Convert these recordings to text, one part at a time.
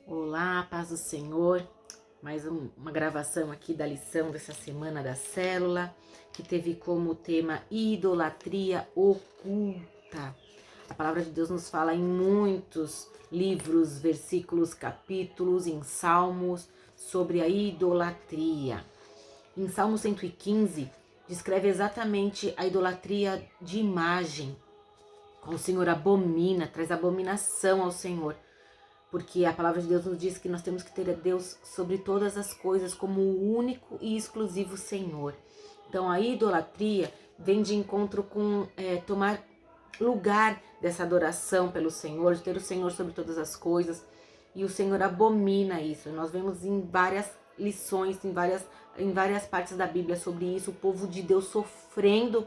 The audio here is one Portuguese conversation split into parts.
Olá, paz do Senhor. Mais uma gravação aqui da lição dessa semana da célula, que teve como tema idolatria oculta. A palavra de Deus nos fala em muitos livros, versículos, capítulos, em Salmos, sobre a idolatria. Em Salmo 115, descreve exatamente a idolatria de imagem. O Senhor abomina, traz abominação ao Senhor. Porque a palavra de Deus nos diz que nós temos que ter a Deus sobre todas as coisas como o único e exclusivo Senhor. Então a idolatria vem de encontro com tomar lugar dessa adoração pelo Senhor, de ter o Senhor sobre todas as coisas. E o Senhor abomina isso. Nós vemos em várias lições, em várias partes da Bíblia sobre isso, o povo de Deus sofrendo,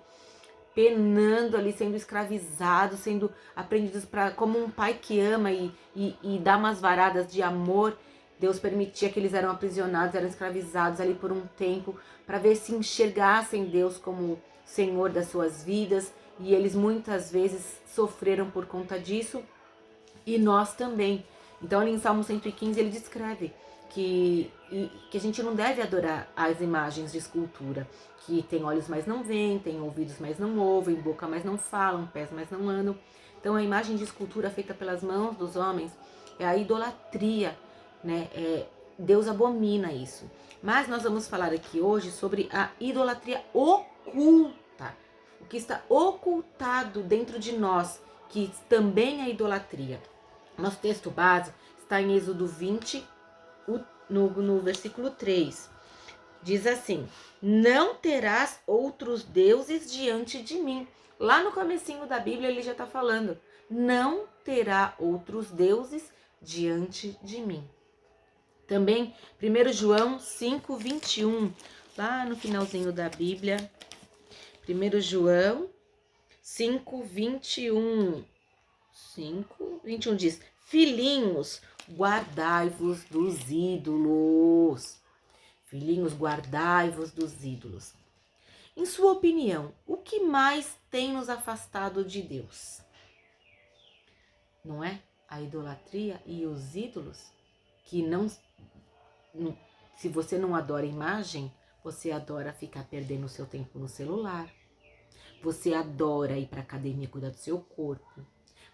penando ali, sendo escravizados, sendo apreendidos como um pai que ama e dá umas varadas de amor. Deus permitia que eles eram aprisionados, eram escravizados ali por um tempo, para ver se enxergassem Deus como Senhor das suas vidas, e eles muitas vezes sofreram por conta disso, e nós também. Então ali em Salmo 115 ele descreve que a gente não deve adorar as imagens de escultura, que tem olhos, mas não veem, tem ouvidos, mas não ouvem, boca, mas não falam, pés, mas não andam. Então a imagem de escultura feita pelas mãos dos homens é a idolatria, né? Deus abomina isso. Mas nós vamos falar aqui hoje sobre a idolatria oculta, o que está ocultado dentro de nós, que também é idolatria. Nosso texto base está em Êxodo 20, no versículo 3, diz assim: não terás outros deuses diante de mim. Lá no comecinho da Bíblia ele já está falando, não terá outros deuses diante de mim. Também 1 João 5, 21, lá no finalzinho da Bíblia, 1 João 5, 21, 5, 21 diz: filhinhos, guardai-vos dos ídolos. Filhinhos, guardai-vos dos ídolos. Em sua opinião, o que mais tem nos afastado de Deus? Não é a idolatria e os ídolos? Que se você não adora imagem, você adora ficar perdendo o seu tempo no celular. Você adora ir para a academia cuidar do seu corpo.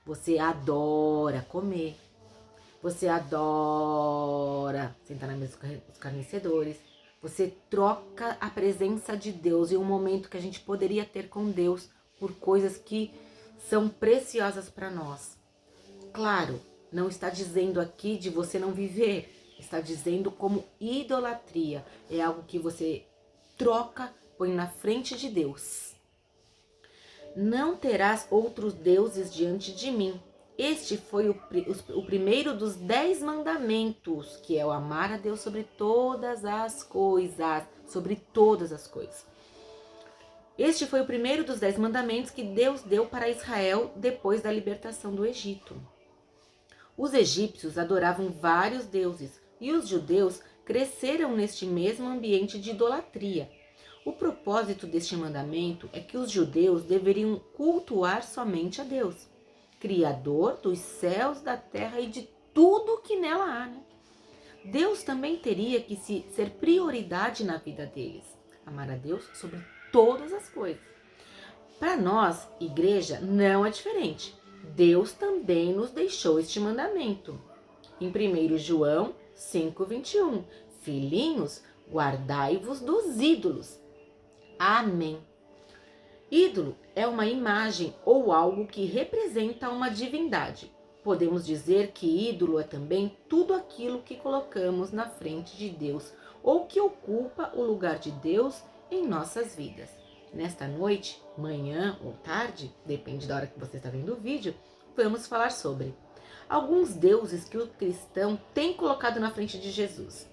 Você adora comer. Você adora sentar na mesa dos carnecedores. Você troca a presença de Deus e um momento que a gente poderia ter com Deus por coisas que são preciosas para nós. Claro, não está dizendo aqui de você não viver. Está dizendo como idolatria. É algo que você troca, põe na frente de Deus. Não terás outros deuses diante de mim. Este foi o primeiro dos 10 mandamentos, que é o amar a Deus sobre todas as coisas, sobre todas as coisas. Este foi o primeiro dos 10 mandamentos que Deus deu para Israel depois da libertação do Egito. Os egípcios adoravam vários deuses e os judeus cresceram neste mesmo ambiente de idolatria. O propósito deste mandamento é que os judeus deveriam cultuar somente a Deus, Criador dos céus, da terra e de tudo que nela há, né? Deus também teria que ser prioridade na vida deles. Amar a Deus sobre todas as coisas. Para nós, igreja, não é diferente. Deus também nos deixou este mandamento. Em 1 João 5, 21. Filhinhos, guardai-vos dos ídolos. Amém. Ídolo é uma imagem ou algo que representa uma divindade. Podemos dizer que ídolo é também tudo aquilo que colocamos na frente de Deus ou que ocupa o lugar de Deus em nossas vidas. Nesta noite, manhã ou tarde, depende da hora que você está vendo o vídeo, vamos falar sobre alguns deuses que o cristão tem colocado na frente de Jesus.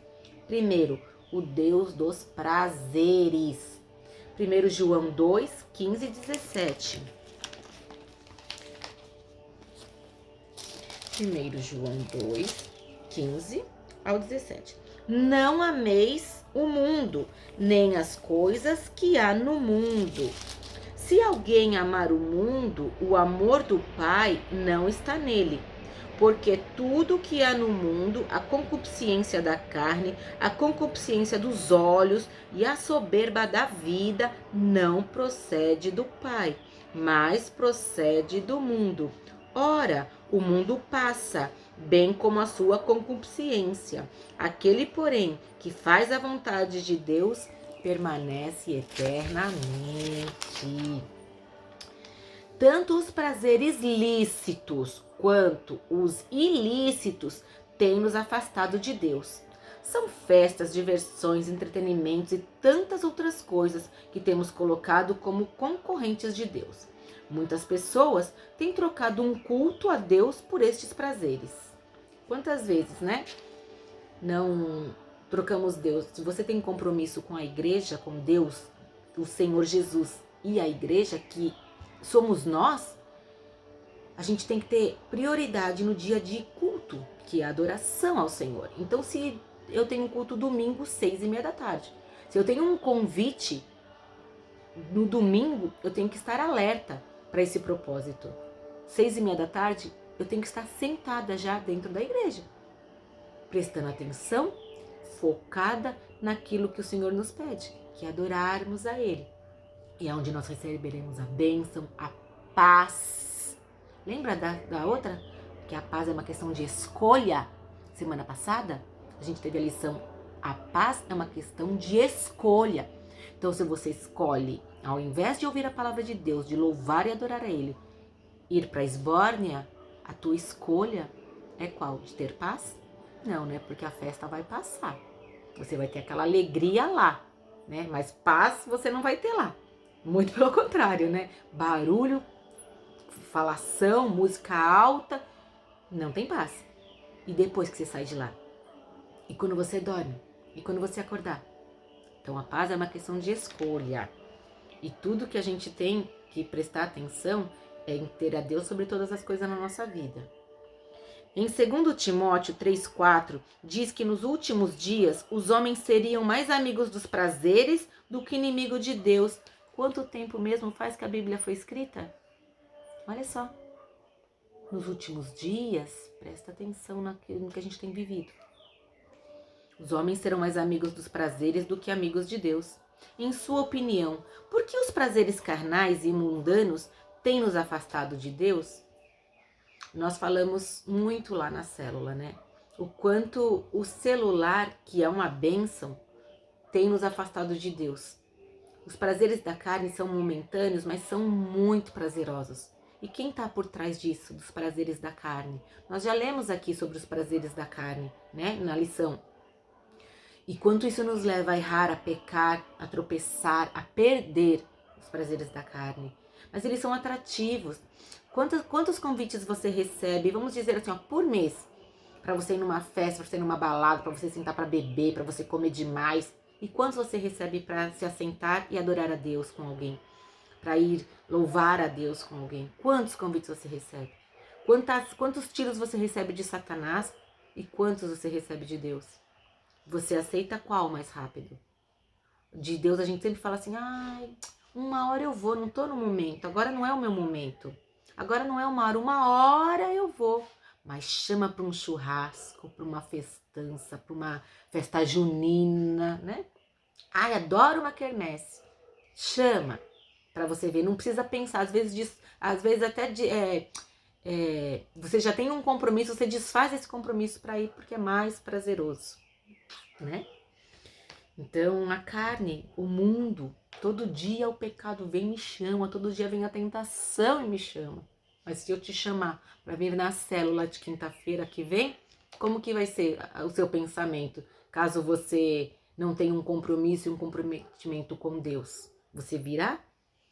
Primeiro, o Deus dos prazeres. 1 João 2, 15 e 17. 1 João 2, 15 ao 17. Não ameis o mundo, nem as coisas que há no mundo. Se alguém amar o mundo, o amor do Pai não está nele. Porque tudo que há no mundo, a concupiscência da carne, a concupiscência dos olhos e a soberba da vida, não procede do Pai, mas procede do mundo. Ora, o mundo passa, bem como a sua concupiscência. Aquele, porém, que faz a vontade de Deus, permanece eternamente. Tanto os prazeres lícitos quanto os ilícitos têm nos afastado de Deus. São festas, diversões, entretenimentos e tantas outras coisas que temos colocado como concorrentes de Deus. Muitas pessoas têm trocado um culto a Deus por estes prazeres. Quantas vezes, né? Não trocamos Deus. Se você tem compromisso com a igreja, com Deus, o Senhor Jesus e a igreja, que somos nós, a gente tem que ter prioridade no dia de culto, que é a adoração ao Senhor. Então, se eu tenho um culto domingo, 6:30 da tarde. Se eu tenho um convite no domingo, eu tenho que estar alerta para esse propósito. 6:30 da tarde, eu tenho que estar sentada já dentro da igreja, prestando atenção, focada naquilo que o Senhor nos pede, que é adorarmos a Ele. E é onde nós receberemos a bênção, a paz. Lembra da outra? Que a paz é uma questão de escolha. Semana passada, a gente teve a lição. A paz é uma questão de escolha. Então, se você escolhe, ao invés de ouvir a palavra de Deus, de louvar e adorar a Ele, ir para a esbórnia, a tua escolha é qual? De ter paz? Não, né? Porque a festa vai passar. Você vai ter aquela alegria lá, né? Mas paz você não vai ter lá. Muito pelo contrário, né? Barulho, falação, música alta, não tem paz. E depois que você sai de lá? E quando você dorme? E quando você acordar? Então a paz é uma questão de escolha. E tudo que a gente tem que prestar atenção é em ter a Deus sobre todas as coisas na nossa vida. Em 2 Timóteo 3,4, diz que nos últimos dias os homens seriam mais amigos dos prazeres do que inimigo de Deus. Quanto tempo mesmo faz que a Bíblia foi escrita? Olha só. Nos últimos dias, presta atenção naquilo que a gente tem vivido. Os homens serão mais amigos dos prazeres do que amigos de Deus. Em sua opinião, por que os prazeres carnais e mundanos têm nos afastado de Deus? Nós falamos muito lá na célula, né? O quanto o celular, que é uma bênção, tem nos afastado de Deus. Os prazeres da carne são momentâneos, mas são muito prazerosos. E quem está por trás disso, dos prazeres da carne? Nós já lemos aqui sobre os prazeres da carne, né? Na lição. E quanto isso nos leva a errar, a pecar, a tropeçar, a perder os prazeres da carne. Mas eles são atrativos. Quantos convites você recebe, vamos dizer assim, ó, por mês, para você ir numa festa, para você ir numa balada, para você sentar para beber, para você comer demais? E quantos você recebe para se assentar e adorar a Deus com alguém? Para ir louvar a Deus com alguém? Quantos convites você recebe? Quantos tiros você recebe de Satanás e quantos você recebe de Deus? Você aceita qual mais rápido? De Deus a gente sempre fala assim, ai, uma hora eu vou, não tô no momento, agora não é o meu momento. Agora não é uma hora eu vou. Mas chama para um churrasco, para uma festança, para uma festa junina, né? Ai, adoro uma quermesse. Chama para você ver, não precisa pensar, às vezes até você já tem um compromisso, você desfaz esse compromisso para ir porque é mais prazeroso, né? Então a carne, o mundo, todo dia o pecado vem e me chama, todo dia vem a tentação e me chama. Mas se eu te chamar para vir na célula de quinta-feira que vem, como que vai ser o seu pensamento? Caso você não tenha um compromisso e um comprometimento com Deus. Você virá?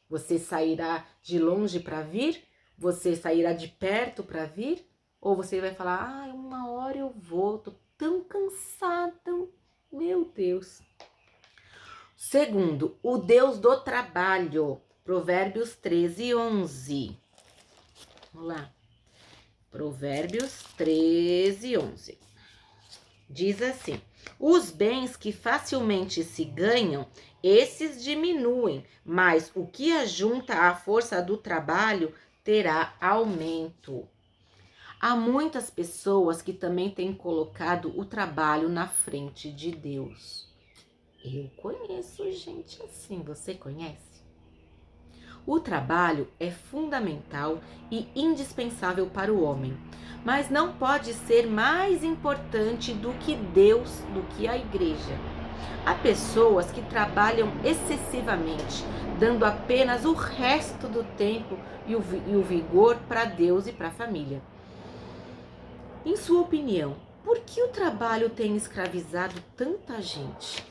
Você sairá de longe para vir? Você sairá de perto para vir? Ou você vai falar, uma hora eu vou, tô tão cansada, meu Deus. Segundo, o Deus do trabalho, Provérbios 13:11. Vamos lá. Provérbios 13:11. Diz assim: os bens que facilmente se ganham, esses diminuem, mas o que ajunta à força do trabalho terá aumento. Há muitas pessoas que também têm colocado o trabalho na frente de Deus. Eu conheço gente assim, você conhece? O trabalho é fundamental e indispensável para o homem, mas não pode ser mais importante do que Deus, do que a igreja. Há pessoas que trabalham excessivamente, dando apenas o resto do tempo e o vigor para Deus e para a família. Em sua opinião, por que o trabalho tem escravizado tanta gente?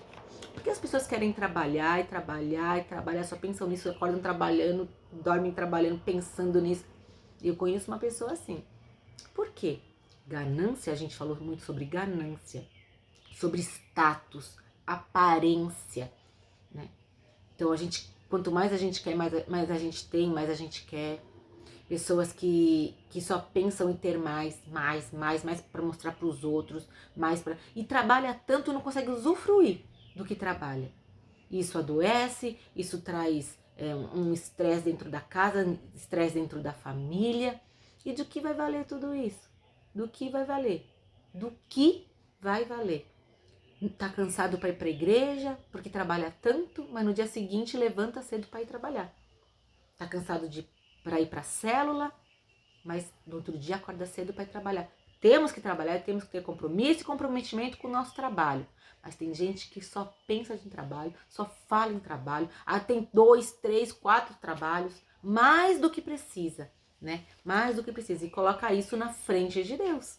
Porque as pessoas querem trabalhar e trabalhar e trabalhar, só pensam nisso, acordam trabalhando, dormem trabalhando, pensando nisso. Eu conheço uma pessoa assim. Por quê? Ganância, a gente falou muito sobre ganância, sobre status, aparência, né? Então quanto mais a gente quer, mais a gente tem, mais a gente quer. Pessoas que só pensam em ter mais para mostrar para os outros, e trabalha tanto, não consegue usufruir do que trabalha. Isso adoece, isso traz um estresse dentro da casa, estresse dentro da família. E do que vai valer tudo isso? Do que vai valer? Do que vai valer? Tá cansado para ir para a igreja, porque trabalha tanto, mas no dia seguinte levanta cedo para ir trabalhar. Tá cansado para ir para a célula, mas no outro dia acorda cedo para ir trabalhar. Temos que trabalhar, temos que ter compromisso e comprometimento com o nosso trabalho. Mas tem gente que só pensa em trabalho, só fala em trabalho, tem 2, 3, 4 trabalhos, mais do que precisa, né? Mais do que precisa. E coloca isso na frente de Deus.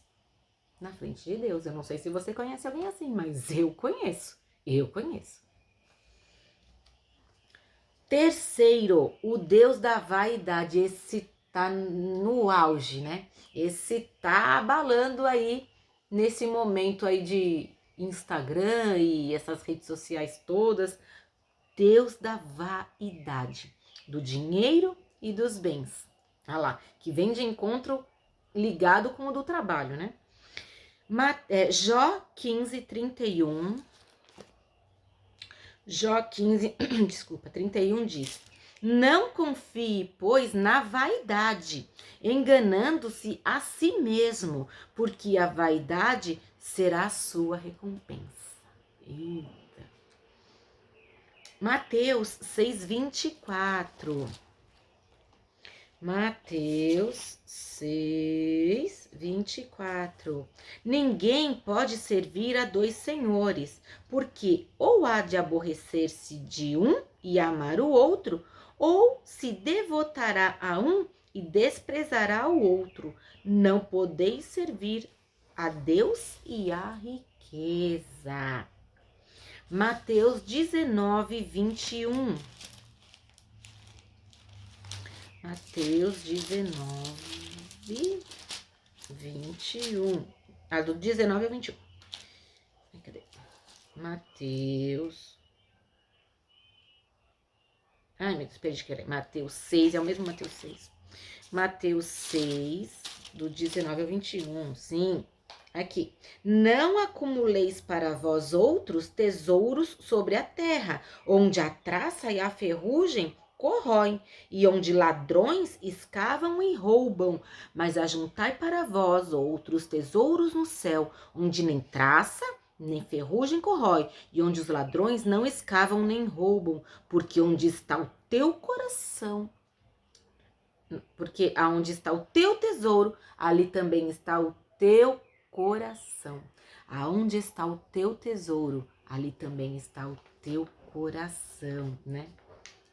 Na frente de Deus. Eu não sei se você conhece alguém assim, mas eu conheço. Eu conheço. Terceiro, o Deus da vaidade. Esse tá no auge, né? Esse tá abalando aí nesse momento aí de Instagram e essas redes sociais todas. Deus da vaidade, do dinheiro e dos bens. Olha lá, que vem de encontro ligado com o do trabalho, né? Jó 15, 31. Jó 15, desculpa, 31 diz: não confie, pois, na vaidade, enganando-se a si mesmo, porque a vaidade será a sua recompensa. Eita. Mateus 6, 24. Mateus 6, 24. Ninguém pode servir a 2 senhores, porque ou há de aborrecer-se de um e amar o outro, ou se devotará a um e desprezará o outro. Não podeis servir a Deus e à riqueza. Mateus 19, 21. Mateus 19, 21. Do 19 ao 21. Cadê? Mateus. Ai, meu Deus, perdi que era. Mateus 6, é o mesmo Mateus 6. Mateus 6, do 19 ao 21. Sim, aqui. Não acumuleis para vós outros tesouros sobre a terra, onde a traça e a ferrugem corroem, e onde ladrões escavam e roubam, mas ajuntai para vós outros tesouros no céu, onde nem traça, nem ferrugem corrói, e onde os ladrões não escavam nem roubam, porque onde está o teu coração, porque aonde está o teu tesouro, ali também está o teu coração. Aonde está o teu tesouro, ali também está o teu coração, né?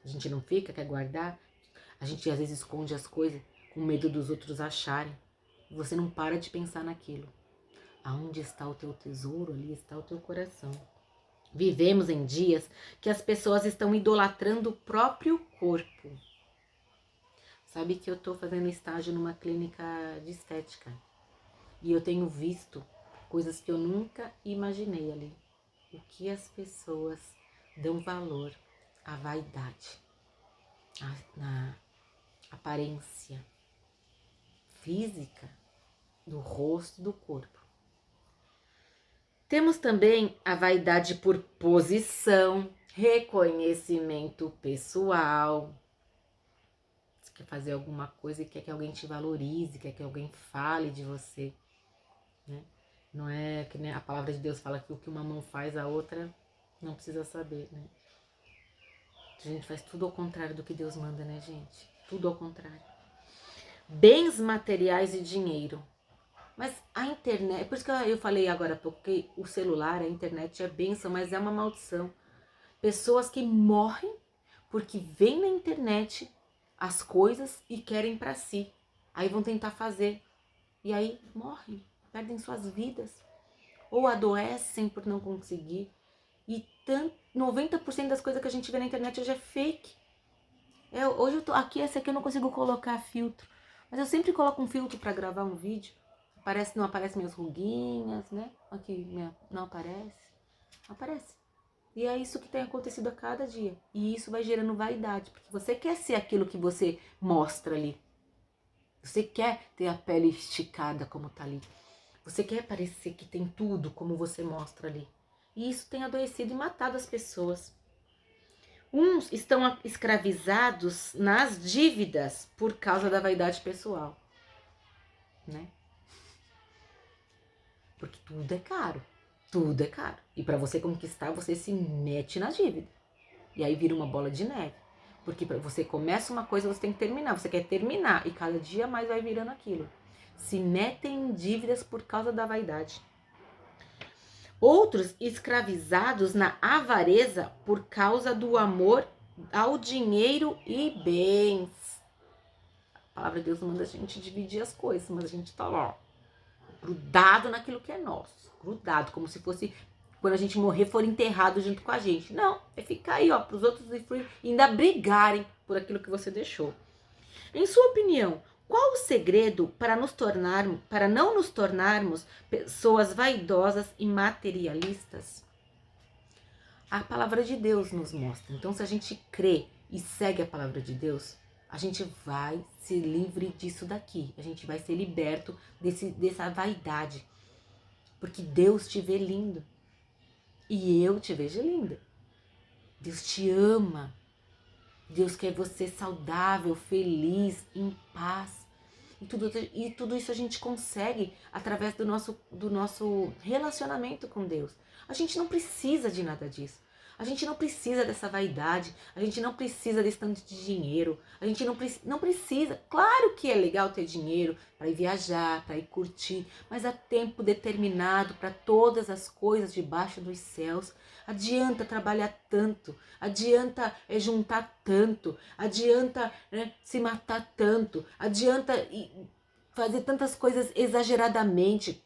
A gente não fica, quer guardar. A gente às vezes esconde as coisas com medo dos outros acharem. Você não para de pensar naquilo. Aonde está o teu tesouro, ali está o teu coração. Vivemos em dias que as pessoas estão idolatrando o próprio corpo. Sabe que eu tô fazendo estágio numa clínica de estética. E eu tenho visto coisas que eu nunca imaginei ali. O que as pessoas dão valor à vaidade, na aparência física do rosto, do corpo. Temos também a vaidade por posição, reconhecimento pessoal. quer fazer alguma coisa e quer que alguém te valorize, quer que alguém fale de você, né? Não é que nem a palavra de Deus fala que o que uma mão faz, a outra não precisa saber, né? A gente faz tudo ao contrário do que Deus manda, né, gente? Tudo ao contrário. Bens materiais e dinheiro. Mas a internet, por isso que eu falei agora há pouco que o celular, a internet é bênção, mas é uma maldição. Pessoas que morrem porque vêm na internet as coisas e querem para si. Aí vão tentar fazer. E aí morrem, perdem suas vidas. Ou adoecem por não conseguir. E 90% das coisas que a gente vê na internet hoje é fake. Hoje eu tô aqui, esse aqui eu não consigo colocar filtro. Mas eu sempre coloco um filtro para gravar um vídeo. Não aparece minhas ruguinhas, né? Aqui, não aparece. Aparece. E é isso que tem acontecido a cada dia. E isso vai gerando vaidade. Porque você quer ser aquilo que você mostra ali. Você quer ter a pele esticada como tá ali. Você quer parecer que tem tudo como você mostra ali. E isso tem adoecido e matado as pessoas. Uns estão escravizados nas dívidas por causa da vaidade pessoal, né? Porque tudo é caro, tudo é caro. E para você conquistar, você se mete na dívida. E aí vira uma bola de neve. Porque para você começa uma coisa, você tem que terminar. Você quer terminar e cada dia mais vai virando aquilo. Se metem em dívidas por causa da vaidade. Outros escravizados na avareza por causa do amor ao dinheiro e bens. A palavra de Deus manda a gente dividir as coisas, mas a gente tá lá, grudado naquilo que é nosso. Grudado, como se fosse quando a gente morrer for enterrado junto com a gente. Não, é ficar aí, ó, pros outros e ainda brigarem por aquilo que você deixou. Em sua opinião, qual o segredo para não nos tornarmos pessoas vaidosas e materialistas? A palavra de Deus nos mostra. Então, se a gente crê e segue a palavra de Deus, a gente vai ser livre disso daqui. A gente vai ser liberto dessa vaidade. Porque Deus te vê lindo. E eu te vejo linda. Deus te ama. Deus quer você saudável, feliz, em paz. E tudo isso a gente consegue através do nosso relacionamento com Deus. A gente não precisa de nada disso. A gente não precisa dessa vaidade. A gente não precisa desse tanto de dinheiro. A gente não precisa. Claro que é legal ter dinheiro para ir viajar, para ir curtir. Mas há tempo determinado para todas as coisas debaixo dos céus. Adianta trabalhar tanto, adianta juntar tanto, adianta se matar tanto, adianta fazer tantas coisas exageradamente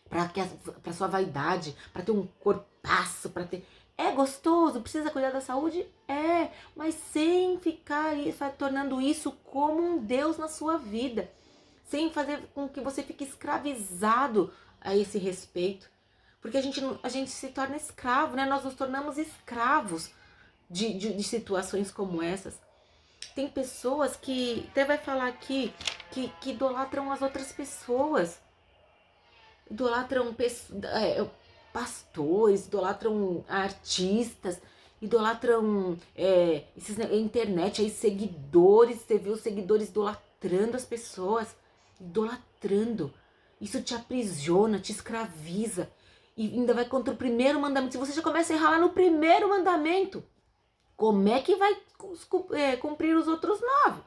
para sua vaidade, para ter um corpaço, para ter... É gostoso, precisa cuidar da saúde? É, mas sem ficar tornando isso como um Deus na sua vida, sem fazer com que você fique escravizado a esse respeito. Porque a gente se torna escravo, né? Nós nos tornamos escravos de situações como essas. Tem pessoas que, até vai falar aqui, que idolatram as outras pessoas. Idolatram pastores, idolatram artistas, idolatram internet, aí seguidores. Você vê os seguidores idolatrando as pessoas. Idolatrando. Isso te aprisiona, te escraviza. E ainda vai contra o primeiro mandamento. Se você já começa a errar lá no primeiro mandamento, como é que vai cumprir os outros 9?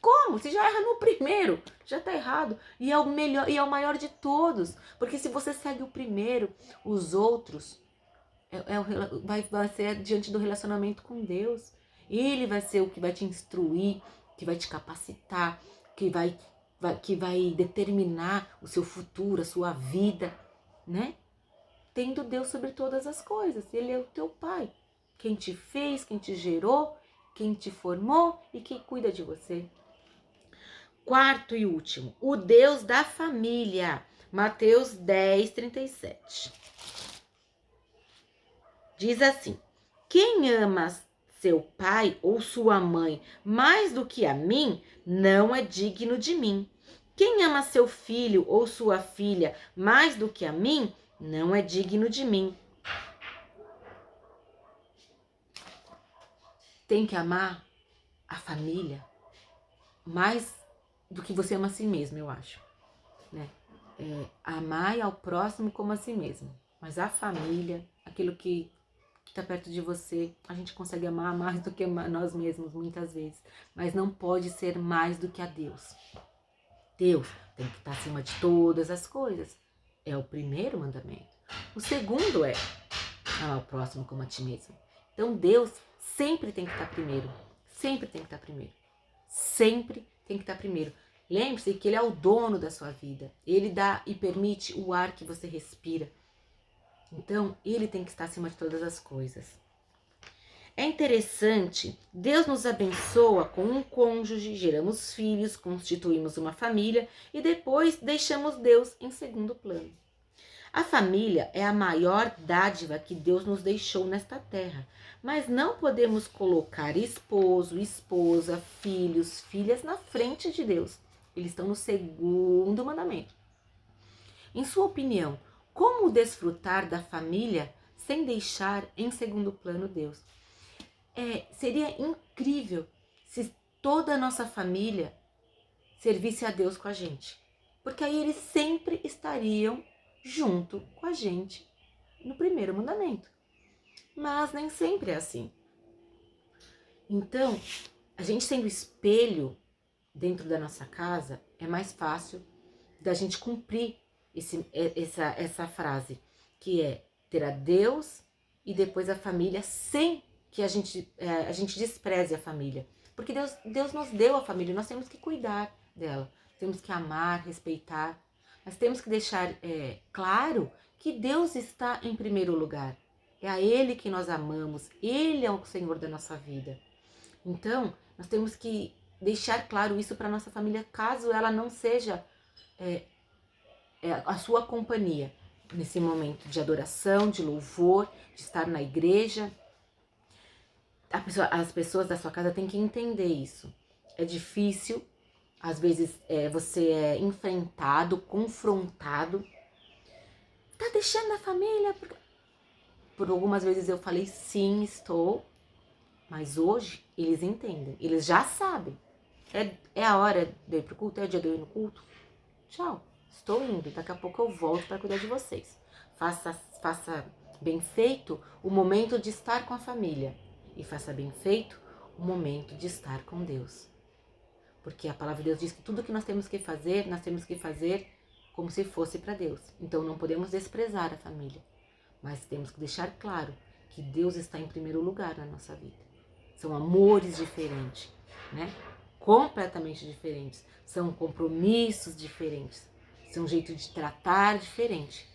Como? Se já erra no primeiro, já tá errado. E é o melhor, e é o maior de todos. Porque se você segue o primeiro, os outros vai ser diante do relacionamento com Deus. Ele vai ser o que vai te instruir, que vai te capacitar, que vai determinar o seu futuro, a sua vida, né? Tendo Deus sobre todas as coisas. Ele é o teu pai. Quem te fez, quem te gerou, quem te formou e quem cuida de você. Quarto e último, o Deus da família. Mateus 10, 37. Diz assim: quem ama seu pai ou sua mãe mais do que a mim, não é digno de mim. Quem ama seu filho ou sua filha mais do que a mim, não é digno de mim. Tem que amar a família. mais do que você ama a si mesmo, eu acho, né? Amar ao próximo como a si mesmo. Mas a família, aquilo que está perto de você, a gente consegue amar mais do que nós mesmos, muitas vezes. Mas não pode ser mais do que a Deus. Deus tem que estar acima de todas as coisas. É o primeiro mandamento. O segundo é amar o próximo como a ti mesmo. Então Deus sempre tem que estar primeiro. Sempre tem que estar primeiro. Sempre tem que estar primeiro. Lembre-se que Ele é o dono da sua vida. Ele dá e permite o ar que você respira. Então, Ele tem que estar acima de todas as coisas. É interessante, Deus nos abençoa com um cônjuge, geramos filhos, constituímos uma família e depois deixamos Deus em segundo plano. A família é a maior dádiva que Deus nos deixou nesta terra, mas não podemos colocar esposo, esposa, filhos, filhas na frente de Deus. Eles estão no segundo mandamento. Em sua opinião, como desfrutar da família sem deixar em segundo plano Deus? Seria incrível se toda a nossa família servisse a Deus com a gente, porque aí eles sempre estariam junto com a gente no primeiro mandamento. Mas nem sempre é assim. Então, a gente sendo espelho dentro da nossa casa, é mais fácil da gente cumprir essa frase, que é ter a Deus e depois a família, sem que a gente despreze a família. Porque Deus nos deu a família, nós temos que cuidar dela, temos que amar, respeitar, mas temos que deixar claro que Deus está em primeiro lugar. É a Ele que nós amamos, Ele é o Senhor da nossa vida. Então, nós temos que deixar claro isso para a nossa família, caso ela não seja a sua companhia nesse momento de adoração, de louvor, de estar na igreja. As pessoas da sua casa têm que entender isso. É difícil, às vezes você é enfrentado, confrontado. Tá deixando a família? Por algumas vezes eu falei sim, estou. Mas hoje eles entendem, eles já sabem. É a hora de eu ir pro culto, é o dia de eu ir no culto. Tchau, estou indo, daqui a pouco eu volto para cuidar de vocês. Faça bem feito o momento de estar com a família e faça bem feito o momento de estar com Deus. Porque a palavra de Deus diz que tudo que nós temos que fazer como se fosse para Deus. Então não podemos desprezar a família, mas temos que deixar claro que Deus está em primeiro lugar na nossa vida. São amores diferentes, né? Completamente diferentes. São compromissos diferentes. São um jeito de tratar diferente.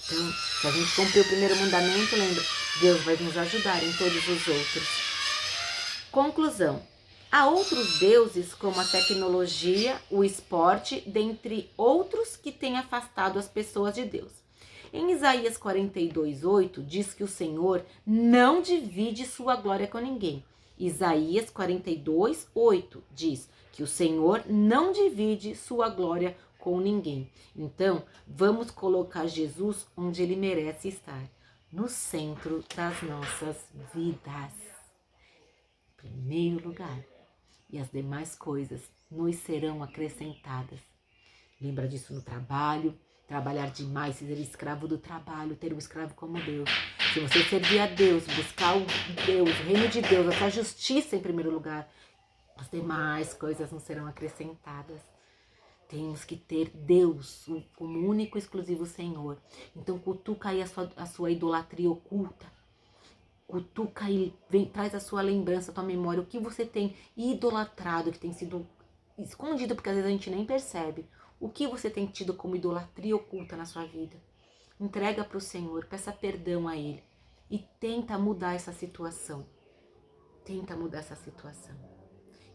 Então, se a gente cumprir o primeiro mandamento, lembra, Deus vai nos ajudar em todos os outros. Conclusão. Há outros deuses como a tecnologia, o esporte, dentre outros que têm afastado as pessoas de Deus. Em Isaías 42:8 diz que o Senhor não divide sua glória com ninguém. Isaías 42:8 diz que o Senhor não divide sua glória com ninguém. Então, vamos colocar Jesus onde ele merece estar, no centro das nossas vidas. Em primeiro lugar. E as demais coisas nos serão acrescentadas. Lembra disso no trabalho. Trabalhar demais, ser escravo do trabalho, ter um escravo como Deus. Se você servir a Deus, buscar o reino de Deus, a sua justiça em primeiro lugar, as demais coisas não serão acrescentadas. Temos que ter Deus como único e exclusivo Senhor. Então cutuca aí a sua idolatria oculta. Cutuca aí, traz a sua lembrança, a tua memória, o que você tem idolatrado, que tem sido escondido, porque às vezes a gente nem percebe. O que você tem tido como idolatria oculta na sua vida? Entrega para o Senhor, peça perdão a Ele e tenta mudar essa situação. Tenta mudar essa situação.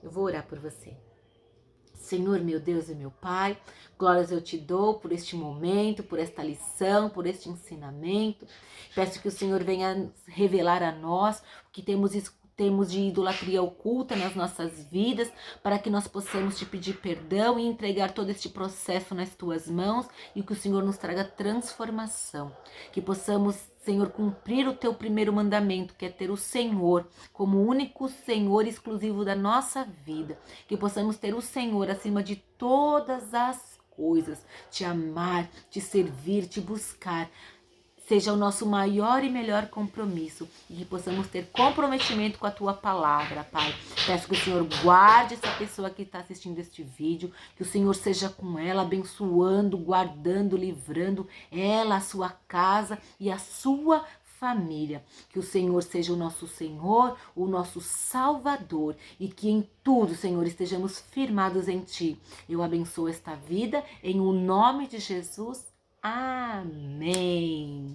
Eu vou orar por você. Senhor, meu Deus e meu Pai, glórias eu te dou por este momento, por esta lição, por este ensinamento. Peço que o Senhor venha revelar a nós o que temos de idolatria oculta nas nossas vidas, para que nós possamos te pedir perdão e entregar todo este processo nas tuas mãos e que o Senhor nos traga transformação, que possamos Senhor, cumprir o teu primeiro mandamento, que é ter o Senhor como único Senhor exclusivo da nossa vida. Que possamos ter o Senhor acima de todas as coisas, te amar, te servir, te buscar. Seja o nosso maior e melhor compromisso e que possamos ter comprometimento com a tua palavra, Pai. Peço que o Senhor guarde essa pessoa que está assistindo este vídeo, que o Senhor seja com ela, abençoando, guardando, livrando ela, a sua casa e a sua família. Que o Senhor seja o nosso Senhor, o nosso Salvador e que em tudo, Senhor, estejamos firmados em Ti. Eu abençoo esta vida em o nome de Jesus. Amém.